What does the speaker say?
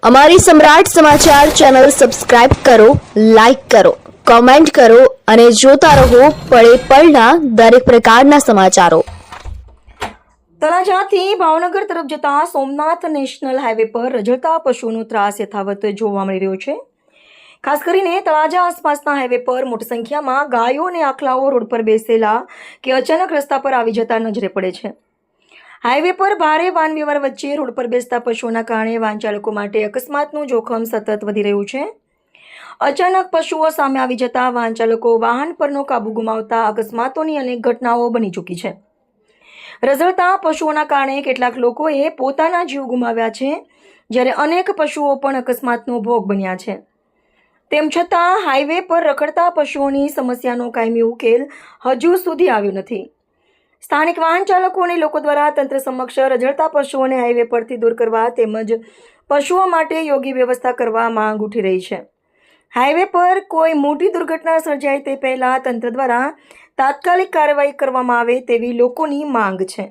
અમારી સમ્રાટ સમાચાર ચેનલ સબસ્ક્રાઇબ કરો, લાઇક કરો, કોમેન્ટ કરો અને જોતા રહો પળે પળના દરેક પ્રકારના સમાચારો। તળાજાથી ભાવનગર તરફ જતા સોમનાથ નેશનલ હાઈવે પર રઝળતા પશુઓનો ત્રાસ યથાવત જોવા મળી રહ્યો છે। ખાસ કરીને તળાજા આસપાસના હાઈવે પર મોટી સંખ્યામાં ગાયો અને આખલાઓ રોડ પર બેસેલા કે અચાનક રસ્તા પર આવી જતા નજરે પડે છે। હાઈવે પર ભારે વાહન વ્યવહાર વચ્ચે રોડ પર બેસતા પશુઓના કારણે વાહન ચાલકો માટે અકસ્માતનું જોખમ સતત વધી રહ્યું છે। અચાનક પશુઓ સામે આવી જતા વાહન ચાલકો વાહન પરનો કાબુ ગુમાવતા અકસ્માતોની અનેક ઘટનાઓ બની ચૂકી છે। રઝળતા પશુઓના કારણે કેટલાક લોકોએ પોતાના જીવ ગુમાવ્યા છે, જ્યારે અનેક પશુઓ પણ અકસ્માતનો ભોગ બન્યા છે। તેમ છતાં હાઈવે પર રખડતા પશુઓની સમસ્યાનો કાયમી ઉકેલ હજુ સુધી આવ્યો નથી। સ્થાનિક વાહન ચાલકો અને લોકો દ્વારા તંત્ર સમક્ષ રઝળતા પશુઓને હાઈવે પરથી દૂર કરવા તેમજ પશુઓ માટે યોગ્ય વ્યવસ્થા કરવા માંગ ઉઠી રહી છે। હાઈવે પર કોઈ મોટી દુર્ઘટના સર્જાય તે પહેલા તંત્ર દ્વારા તાત્કાલિક કાર્યવાહી કરવામાં આવે તેવી લોકોની માંગ છે।